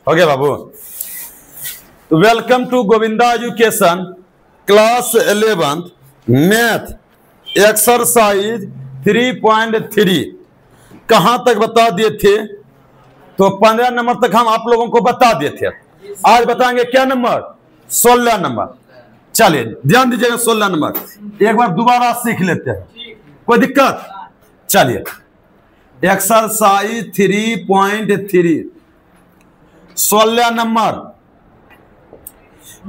हो गया बाबू। Welcome to Govinda education class 11 math exercise 3.3। कहां तक बता दिए थे? तो 15 नंबर तक हम आप लोगों को बता दिए थे। आज बताएंगे क्या नंबर? 16 नंबर। चलिए ध्यान दीजिएगा, 16 नंबर एक बार दोबारा सीख लेते हैं, कोई दिक्कत? चलिए एक्सरसाइज 3.3 16 नंबर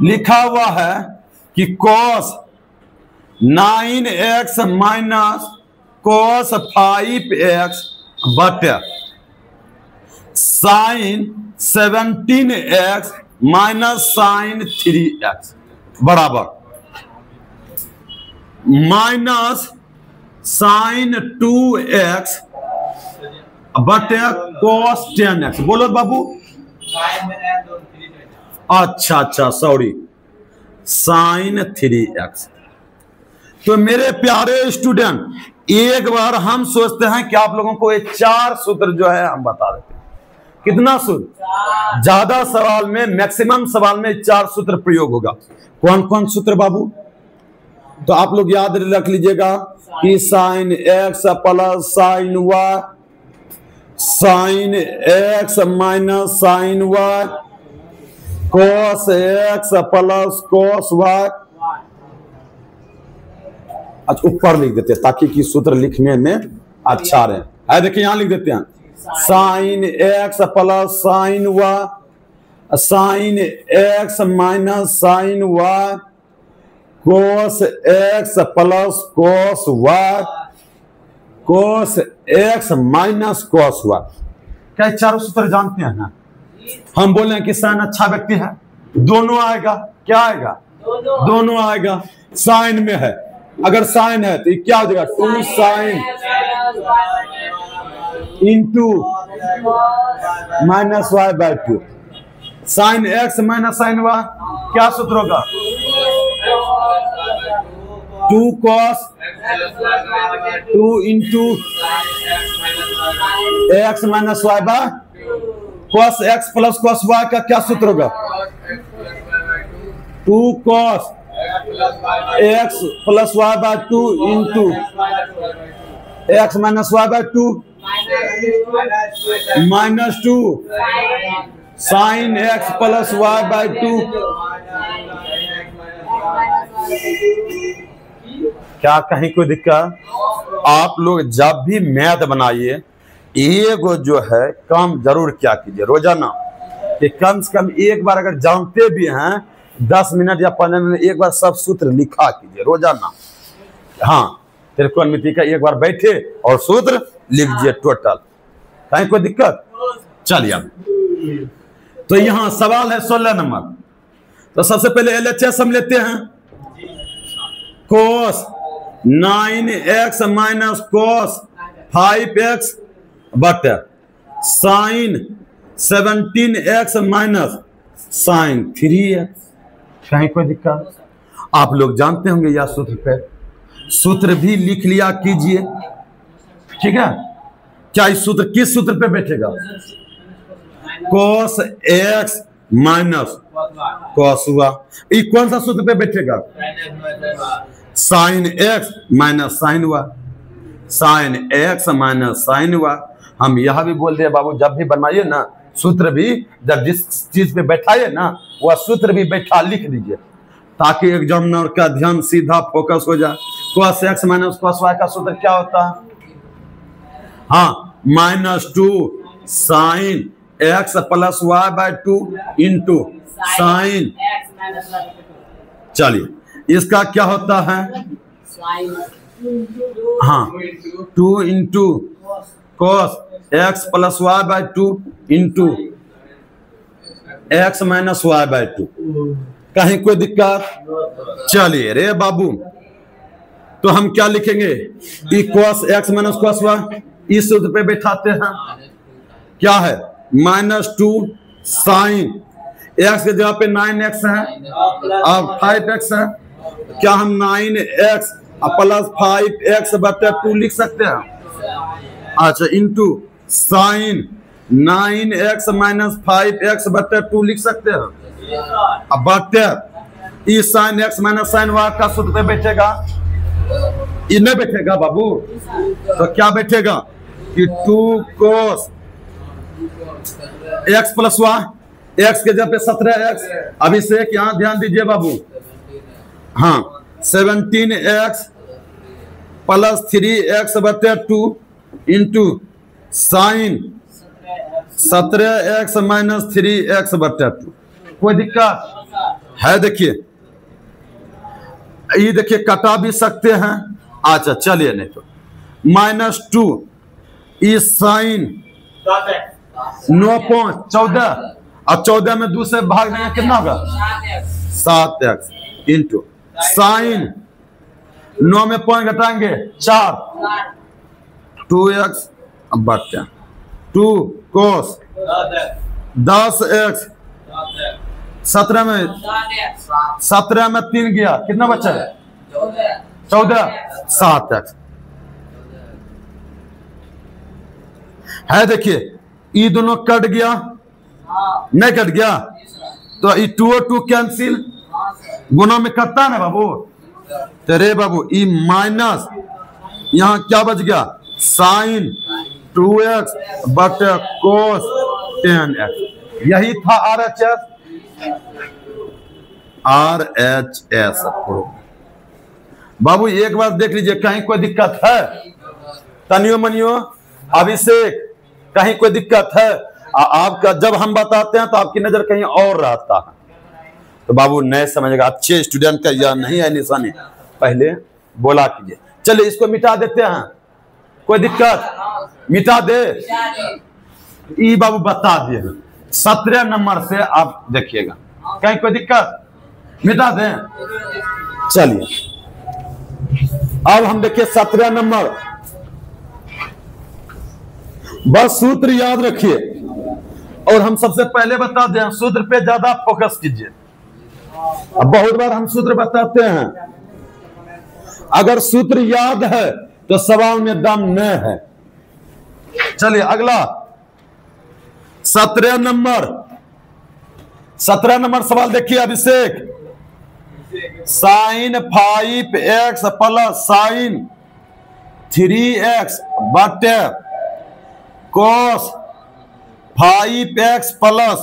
लिखा हुआ है कि cos 9x minus cos 5x बटे sin 17x minus sin 3x बराबर माइनस sin 2x बटे cos 10x। बोलो बाबू। अच्छा सॉरी, sin 3x। तो मेरे प्यारे स्टूडेंट, एक बार हम सोचते हैं कि आप लोगों को ये 4 सूत्र जो है हम बता देते हैं। कितना सूत्र? ज्यादा सवाल में, मैक्सिमम सवाल में 4 सूत्र प्रयोग होगा। कौन कौन सूत्र बाबू? तो आप लोग याद रख लीजिएगा कि sin x plus sin y, sin x minus sin y, cos x plus cos y। अच्छा ऊपर लिख देते हैं ताकि कि सूत्र लिखने में अच्छा रहे। देखिए यहां लिख देते हैं sin x plus sin y, sin x minus sin y, cos x plus cos y, cos x minus cos y। क्या 4 सूत्र जानते हैं ना? हम बोले कि साइन अच्छा व्यक्ति है, दोनों आएगा। क्या आएगा? दोनों आएगा। साइन में है, अगर साइन है तो ये क्या हो जाएगा? 2 sin into minus y by 2। Sine x minus sine y क्या सूत्र होगा? 2 cos 2 into x minus y by cos x plus cos y का क्या सूत्र होगा? 2 cos x plus y by 2 into x minus y by 2 minus 2 sine x plus y by 2। क्या कहीं कोई दिक्कत? आप लोग जब भी मैथ बनाइए एगो जो है काम जरूर क्या कीजिए रोजाना, कि कम से कम एक बार अगर जानते भी हैं 10 मिनट या 15 मिनट एक बार सब सूत्र लिखा कीजिए रोजाना। हाँ, त्रिकोणमिति का एक बार बैठे और सूत्र लिख दीजिए टोटल। कहीं कोई दिक्कत? चलिए तो यहाँ सवाल है 16 नंबर। तो सबसे पहले LHS हम लेते हैं। cos 9x minus cos 5x बटे sin 17x minus sin 3x। कहीं कोई दिक्कत? आप लोग जानते होंगे यह सूत्र पे, सूत्र भी लिख लिया कीजिए, ठीक है? क्या इस सूत्र किस सूत्र पे बैठेगा? cos x minus cos y। ये कौन सा सूत्र पे बैठेगा? sin x minus sin y, sin x minus sin y। हम यह भी बोल रहे बाबू, जब भी बनाइए ना सूत्र भी, जब जिस चीज पे बैठाइए ना वह सूत्र भी बैठा लिख दीजिए ताकि एग्जामिनर का ध्यान सीधा फोकस हो जाए। cos x minus cos y का सूत्र क्या होता है? हाँ, minus 2 sine x plus y by 2 into sine. चलिए इसका क्या होता है? हाँ, 2 into cos x plus y by 2 into x minus y by 2। कहीं कोई दिक्कत? चलिए रे बाबू, तो हम क्या लिखेंगे? cos x minus cos y इस सूत्र पे बैठाते हैं। क्या है? माइनस 2 साइन x के जगह पे 9x है, अब 5x है। क्या हम 9x प्लस 5x बटे 2 लिख सकते हैं? अच्छा, into sine 9x minus 5x बटे 2 लिख सकते हैं। अब बटे e sine x minus sine y का सूत्र पे बैठेगा, ये नहीं बैठेगा बाबू, तो क्या बैठेगा कि 2 cos x plus y, x के जगह पे 17x। अभिषेक यहाँ ध्यान दीजिए बाबू, हाँ 17x प्लस 3x बटे 2 into sign 17x minus 3x बटे 2। कोई दिक्कत है? देखिए ये देखिए कटा भी सकते हैं। अच्छा चलिए, नहीं तो -2 इस साइन 9.14 और 14 में 2 से भाग देंगे कितना होगा 7x इंटू साइन 9 में पॉइंट घटाएंगे 4 2x बटे 2 cos 10x 17 में 3 गया कितना बचा है 14 7x है। देखिए ये दोनों कट गया, नहीं कट गया तो ये 2 और 2 कैंसिल, गुना में कटता ना बाबू, तो रे बाबू ये माइनस यहाँ क्या बच गया साइन 2x बटे cos 10x। यही था RHS बाबू। एक बार देख लीजिए, कहीं कोई दिक्कत है? तनियो मनियो अभिषेक कहीं कोई दिक्कत है? आपका जब हम बताते हैं तो आपकी नजर कहीं और रहता है, तो बाबू नहीं समझेगा। अच्छे स्टूडेंट का यह नहीं है निशानी, पहले बोला कीजिए। चलिए इसको मिटा देते हैं, कोई दिक्कत? मिटा दे। ई बाबू बता दिए 17 नंबर से आप देखिएगा, कहीं कोई दिक्कत? मिटा दें। चलिए अब हम देखिए 17 नंबर, बस सूत्र याद रखिए और हम सबसे पहले बता दें सूत्र पे ज्यादा फोकस कीजिए। अब बहुत बार हम सूत्र बताते हैं, अगर सूत्र याद है तो सवाल में दम नहीं है। चलिए अगला 17 नंबर सवाल देखिए अभिषेक। Sign 5x plus sine 3x बटे cos 5x plus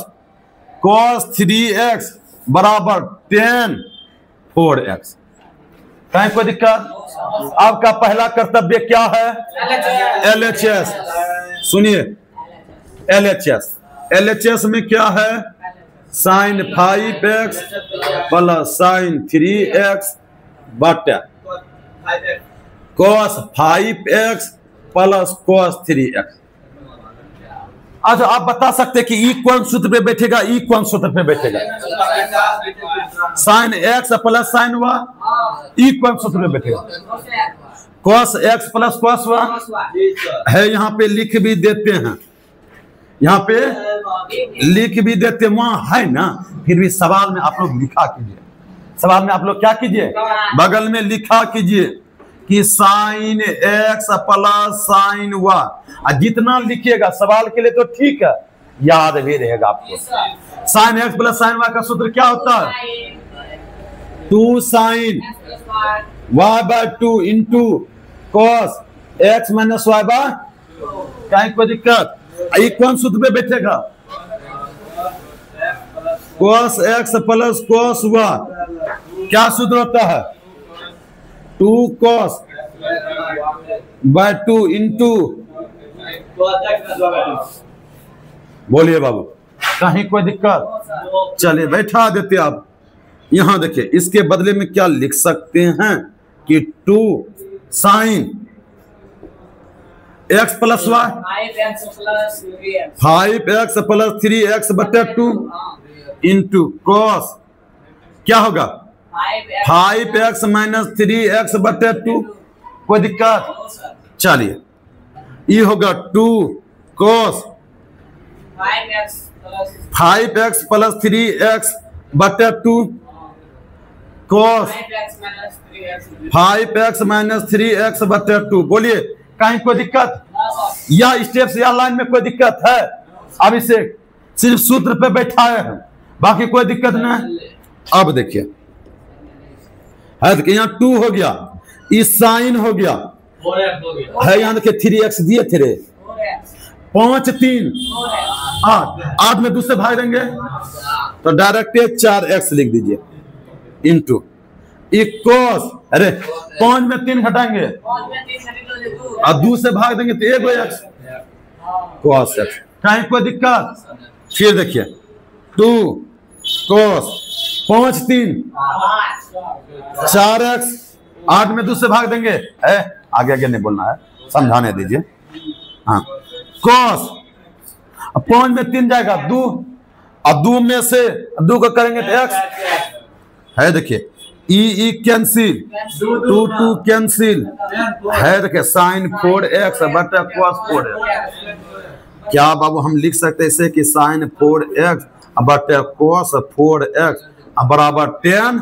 cos 3x बराबर 10 4x। कहीं कोई दिक्कत? आपका पहला कर्तव्य क्या है? LHS। सुनिए LHS में क्या है? Sign 5x plus sine 3x बटे cos 5x plus cos 3x। अच्छा आप बता सकते कि ई कौन सूत्र पे बैठेगा, ई कौन सूत्र पे बैठेगा? Sine x plus sine y, ई कौन सूत्र पे बैठेगा? cos x plus cos y है, यहाँ पे लिख भी देते हैं, यहाँ पे लिख भी देते, वहां है ना, फिर भी सवाल में आप लोग लिखा कीजिए। सवाल में आप लोग क्या कीजिए, बगल में लिखा कीजिए कि sine x plus sine y। जितना लिखिएगा सवाल के लिए तो ठीक है, याद भी रहेगा आपको। Sine x plus sine y का सूत्र क्या होता है? 2 sine y by 2 into cos x minus y by. कहीं कोई दिक्कत? ये कौन सूत्र पे बैठेगा? cos x plus cos y। क्या सूत्र होता है? 2 cos बाय 2 इंटू, बोलिए बाबू कहीं कोई दिक्कत? चलिए बैठा देते आप। यहां देखिए इसके बदले में क्या लिख सकते हैं कि 2 sine x plus y 5x plus 3x बटे 2 इंटू cos क्या होगा 5x माइनस 3x बटे 2। कोई दिक्कत? चलिए ये होगा 2 cos 5x प्लस 3x बटे 2 cos 5x माइनस 3x बटे 2। बोलिए कहीं कोई दिक्कत? या स्टेप्स या लाइन में कोई दिक्कत है? अब इसे सिर्फ सूत्र पे बैठाए हैं, बाकी कोई दिक्कत नहीं। अब देखिए है तो यहाँ 2 हो गया, इस साइन हो गया है, यहाँ देखिए 3x दिए थे, 5 3 8, 8 में 2 से भाग देंगे तो डायरेक्ट 4x लिख दीजिए इंटू इक्वस, अरे 5 में 3 घटाएंगे और 2 से भाग देंगे तो 1x cos x। कहीं कोई दिक्कत? फिर देखिए 2 cos 5 3 4x, 8 में 2 से भाग देंगे, आगे आगे नहीं बोलना है, समझाने दीजिए। हाँ cos 5 में 3 जाएगा 2 और 2 में से 2 को करेंगे तो x है। देखिए ई कैंसिल, 2 2 कैंसिल है, देखिए साइन 4x बटा cos 4x। क्या बाबू हम लिख सकते हैं इसे कि साइन 4x बटा cos 4x बराबर 10?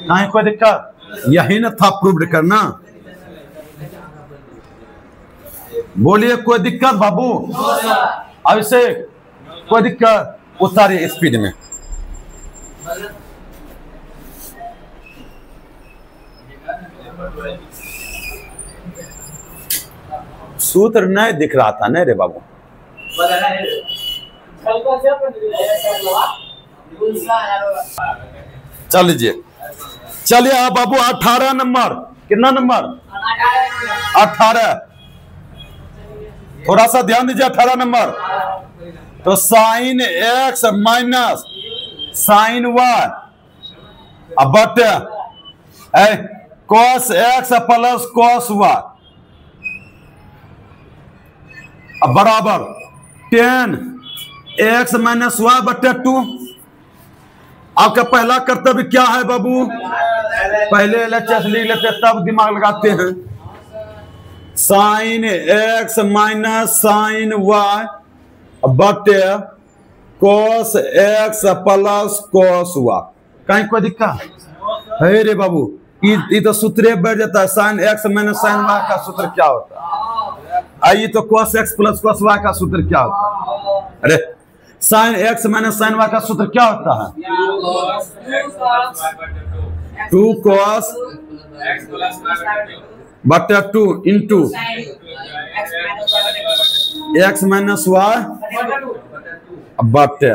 नहीं कोई दिक्कत, यही ना था प्रूव करना। बोलिए कोई दिक्कत बाबू? अब इसे कोई दिक्कत, उतारिए स्पीड में। सूत्र नहीं दिख रहा था नहीं रे बाबू। चल लीजिए, चलिए आप बाबू 18 नंबर, कितना नंबर? 18, थोड़ा सा ध्यान दीजिए 18 नंबर। तो sine x minus sine y बटे cos x plus cos y बराबर 10 x माइनस y बटे 2। आपका पहला कर्तव्य क्या है बाबू? पहले LHS लिख लेते तब दिमाग लगाते हैं। Sine x minus sine y बटे cos x plus cos y। कहीं कोई दिक्कत है रे बाबू? ये तो सूत्र बैठ जाता है, sine x minus sine y का सूत्र क्या होता है? आइए तो cos x plus cos y का सूत्र क्या होता है? अरे sine x minus sine y का सूत्र क्या होता है? 2 cos बटे 2 इंटू x माइनस y बटे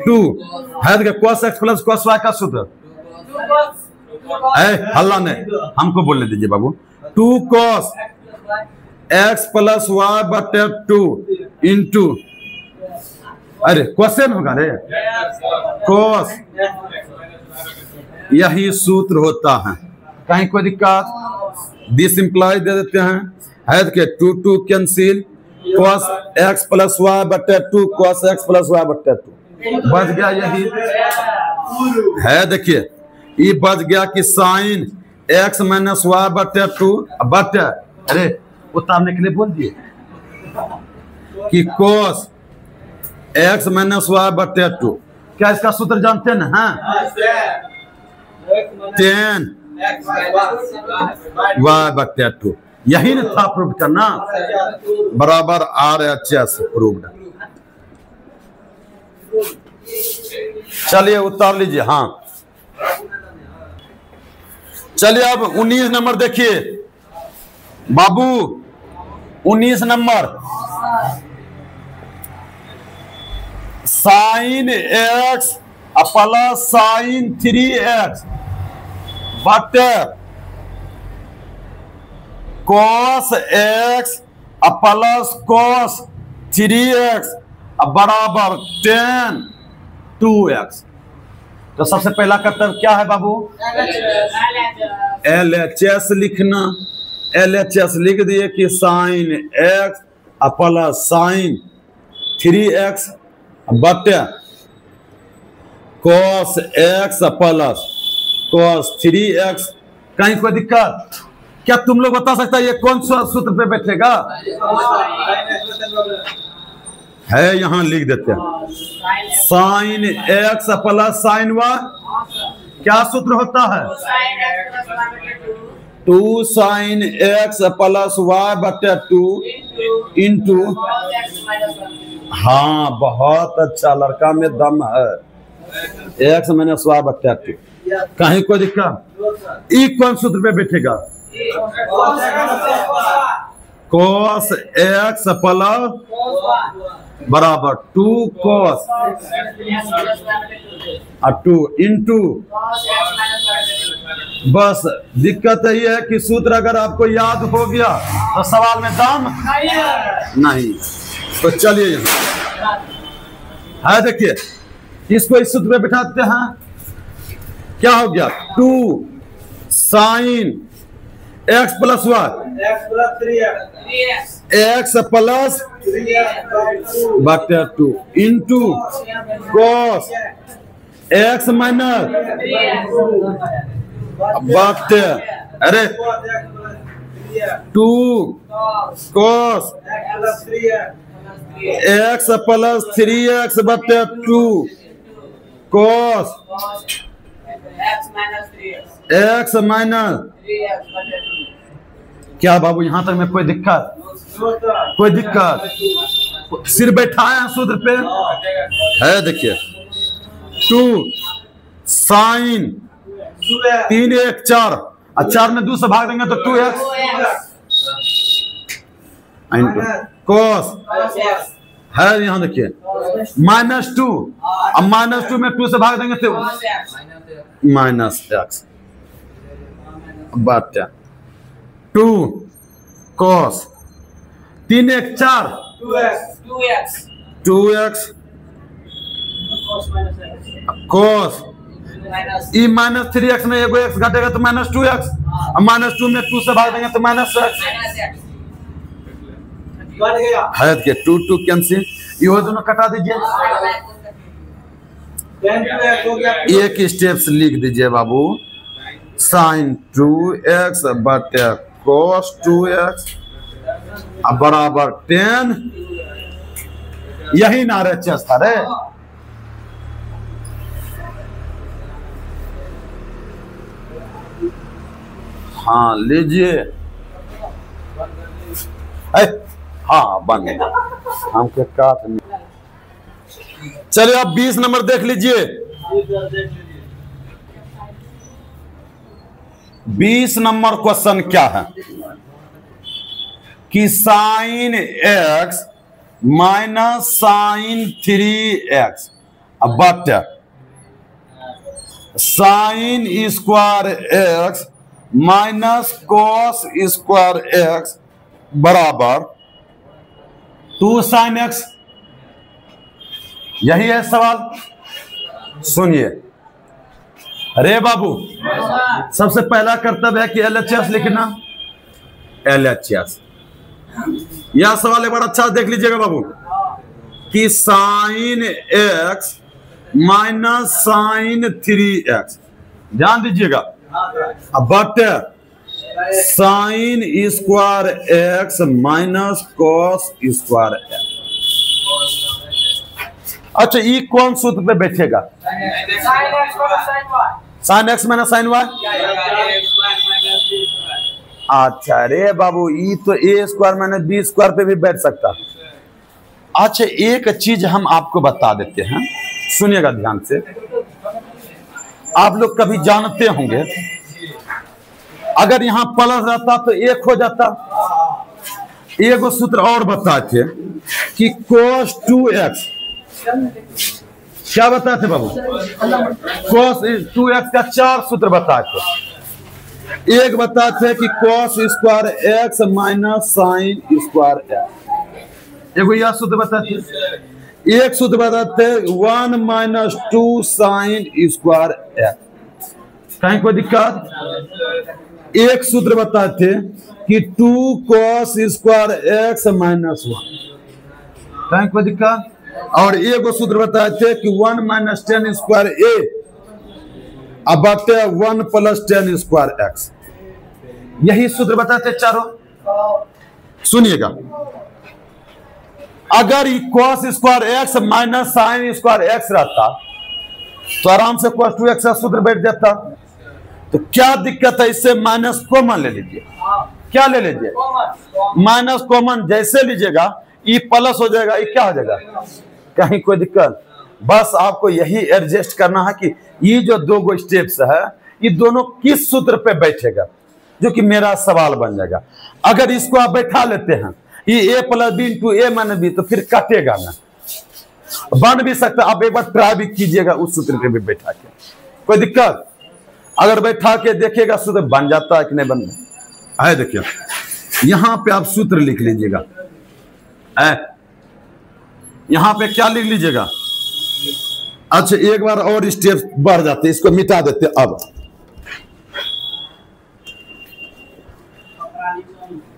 2 है। cos x plus cos y का सूत्र हल्ला नहीं, हमको बोलने दीजिए बाबू। 2 cos x प्लस y बटे 2 इंटू, अरे क्वेश्चन होगा रे, cos, यही सूत्र होता है। कहीं कोई दिक्कत? दिस इंप्लाई दे देते हैं, है के 2 2 cancel, cos x plus y बटे 2 cos x प्लस y बटे 2 बच गया। यही है, देखिए ये बच गया कि साइन x माइनस y बटे 2 बटे, अरे उतारने के लिए बोल दिए कि cos x माइनस y बटे 2। क्या इसका सूत्र जानते हैं ना? हाँ 10 y बटे 2, यही ना था प्रूव करना, बराबर RHS प्रूव्ड। चलिए उतार लीजिए। हाँ चलिए अब 19 नंबर देखिए बाबू, 19 number sine x plus sine 3x बटे cos x plus cos 3x बराबर 10 2x। तो सबसे पहला कर्तव्य क्या है बाबू? LHS लिखना। LHS लिख दिए कि sine x plus sine 3x बटे cos x plus cos 3x। कहीं कोई दिक्कत? क्या तुम लोग बता सकता है ये कौन सा सूत्र पे बैठेगा? है यहां लिख देते हैं, sine x plus sine y। क्या सूत्र होता है? 2 साइन एक्स प्लस वाई बटे 2 इंटू। हाँ बहुत अच्छा, लड़का में दम है। एक्स माइनस वाई बटे 2, कहीं कोई दिक्कत? ई कौन सूत्र पे बैठेगा? cos एक्स प्लस बराबर 2 cos 2 इंटू। बस दिक्कत यही है कि सूत्र अगर आपको याद हो गया तो सवाल में दाम नहीं। तो चलिए यहाँ है, देखिए इसको इस सूत्र में बिठाते हैं। क्या हो गया? 2 sine x plus y x plus बटे 2 इंटू कॉस एक्स माइनस बटे, अरे 2 कॉस एक्स प्लस 3x बटे 2 कॉस एक्स माइनस। क्या बाबू यहां तक में कोई दिक्कत? कोई दिक्कत? सिर बैठाए हैं सूत्र पे है। देखिए 2 साइन 3 1 4 और 4 में 2 से भाग देंगे तो 2x कॉस है। यहाँ देखिए -2 अब -2 में 2 से भाग देंगे तो -x बटे 2 cos 3 1 4 2x cos ई -3x में एगो x घटेगा तो -2x और -2 में 2 से भाग देंगे तो -x है। के 2 2 कैंसिल, ये दोनों कटा दीजिए। एक स्टेप्स लिख दीजिए बाबू, साइन 2x बटे cos 2x बराबर 10। यही ना रहे था रे। हाँ लीजिए, हाँ बन गया हमके काट। चलिए आप 20 नंबर देख लीजिए। 20 नंबर क्वेश्चन क्या है कि sign x minus sign 3x बटे sine square x minus cos square x बराबर 2 साइन एक्स। यही है सवाल। सुनिए अरे बाबू, सबसे पहला कर्तव्य है कि LHS लिखना। LHS यह सवाल एक बार अच्छा देख लीजिएगा बाबू कि sign x minus sign 3x, ध्यान दीजिएगा, बटे sine square x minus cos square x. अच्छा ये कौन सूत्र पे बैठेगा? Sine x minus sine y. अच्छा रे बाबू, ये तो A square minus B square पे भी बैठ सकता। अच्छा एक चीज हम आपको बता देते हैं, सुनिएगा ध्यान से। आप लोग कभी जानते होंगे अगर यहां प्लस रहता तो एक हो जाता। एक सूत्र और बताते कि cos 2x, क्या बताते बाबू? cos 2x का 4 सूत्र बताते। एक बताते कि cos square x minus sine square x, एगो यह सूत्र बताते। एक सूत्र बताते 1 माइनस 2 साइन स्क्वायर x, कहीं कोई दिक्कत? एक सूत्र बताते कि 2 cos स्क्वायर x माइनस 1, कहीं कोई दिक्कत? और एक सूत्र बताते कि 1 माइनस 10 स्क्वायर a बटे 1 प्लस 10 स्क्वायर x। यही सूत्र बताते चारों। सुनिएगा, अगर ये cos square x minus sine square x रहता तो आराम से cos 2x का सूत्र बैठ जाता। तो क्या दिक्कत है, इससे माइनस कॉमन ले लीजिए। क्या ले लीजिए? माइनस कॉमन जैसे लीजिएगा ई प्लस हो जाएगा, ये क्या हो जाएगा? कहीं कोई दिक्कत? बस आपको यही एडजस्ट करना है कि ये जो दो गो स्टेप्स है ये दोनों किस सूत्र पे बैठेगा, जो कि मेरा सवाल बन जाएगा। अगर इसको आप बैठा लेते हैं ये ए प्लस बी इंटू ए माइनस बी, तो फिर कटेगा ना, बन भी सकता। आप एक बार ट्राई भी कीजिएगा उस सूत्र पे भी बैठा के, कोई दिक्कत? अगर बैठा के देखिएगा सूत्र बन जाता है कि नहीं बन है। देखिए यहां पे आप सूत्र लिख लीजिएगा, यहां पे क्या लिख लीजिएगा? अच्छा एक बार और स्टेप बढ़ जाते, इसको मिटा देते। अब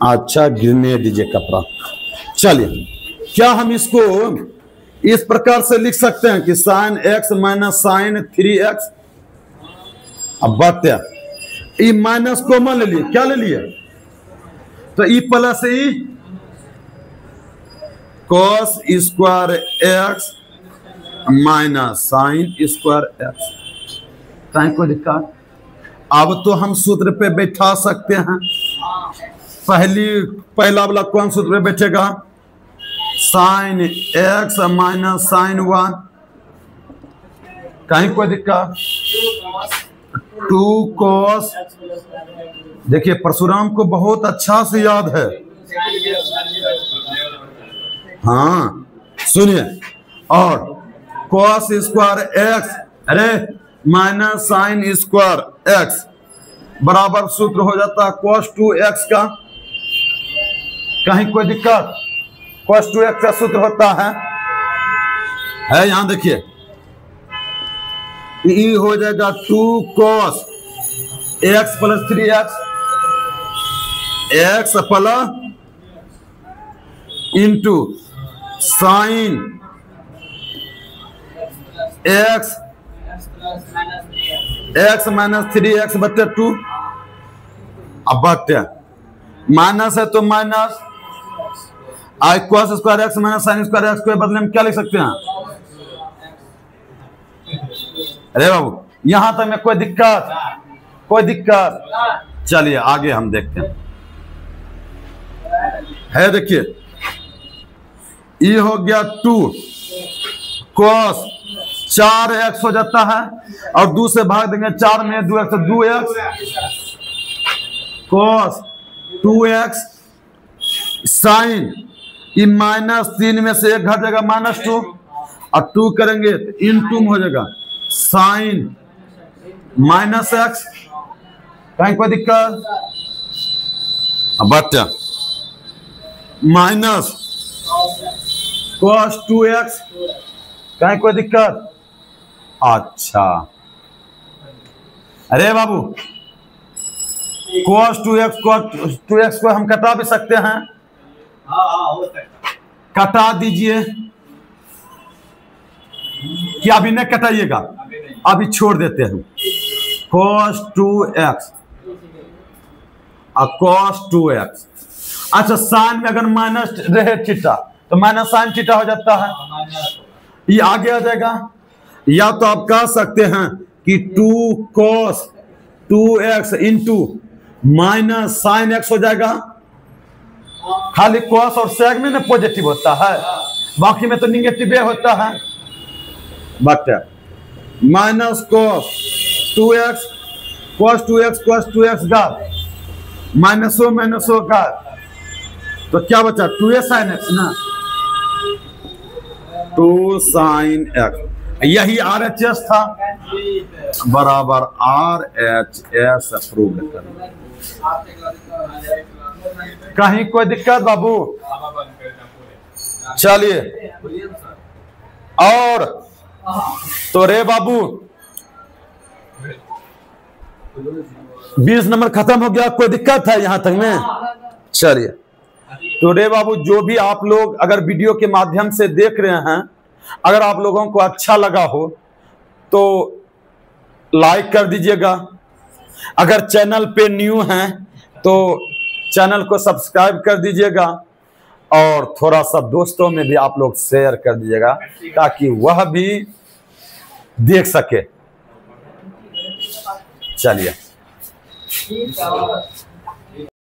अच्छा गिरने दीजिए कपड़ा। चलिए क्या हम इसको इस प्रकार से लिख सकते हैं कि sign x minus sign 3x। अब बात ई माइनस कॉमन ले लिए, क्या ले लिए? तो E plus E cos square x minus sign square x. कोई दिक्कत? अब तो हम सूत्र पे बैठा सकते हैं। पहला वाला कौन सूत्र पे बैठेगा? Sine x minus sine 1। कहीं कोई दिक्कत? 2 cos, देखिए परशुराम को बहुत अच्छा से याद है। हाँ सुनिए, और cos स्क्वायर एक्स अरे माइनस साइन स्क्वायर एक्स बराबर सूत्र हो जाता है cos 2x का। कहीं कोई दिक्कत? cos 2x का सूत्र होता है यहां देखिए, ई हो जाएगा 2 cos x plus 3x, x plus into sine x minus 3x बटे 2। अब बटे माइनस है तो माइनस आई cos square x minus sign square x के बदले में क्या लिख सकते हैं? अरे बाबू यहां तक में कोई दिक्कत? कोई दिक्कत? चलिए आगे हम देखते हैं। देखिए ये हो गया 2 cos 4x हो जाता है, और 2 से भाग देंगे 4 में 2x, तो 2x cos 2x साइन ये माइनस 3 में से 1 घट जाएगा -2, और 2 करेंगे तो इंटू हो जाएगा साइन माइनस एक्स। कहीं कोई दिक्कत? बट माइनस cos 2x, कहीं कोई दिक्कत? अच्छा अरे बाबू cos 2x को हम कटा भी सकते हैं। कटा दीजिए, क्या अभी नहीं कटाइएगा? अभी छोड़ देते हैं। cos 2x और cos 2x। अच्छा साइन में अगर माइनस रहे थीटा तो माइनस साइन थीटा हो जाता है, ये आगे आ जाएगा। या तो आप कह सकते हैं कि 2 cos 2x into minus sine x हो जाएगा। खाली cos और sec में ना पॉजिटिव होता है, बाकी में तो निगेटिव होता है। बट माइनस cos 2x का माइनसो का, तो क्या बचा? 2a sin x ना, 2 sin x। यही RHS था, बराबर RHS अप्रूव कर। कहीं कोई दिक्कत बाबू? चलिए और तो रे बाबू 20 नंबर खत्म हो गया। कोई दिक्कत है यहां तक में? चलिए तो रे बाबू जो भी आप लोग अगर वीडियो के माध्यम से देख रहे हैं, अगर आप लोगों को अच्छा लगा हो तो लाइक कर दीजिएगा। अगर चैनल पे न्यू हैं तो चैनल को सब्सक्राइब कर दीजिएगा, और थोड़ा सा दोस्तों में भी आप लोग शेयर कर दीजिएगा ताकि वह भी देख सके। चलिए ठीक है।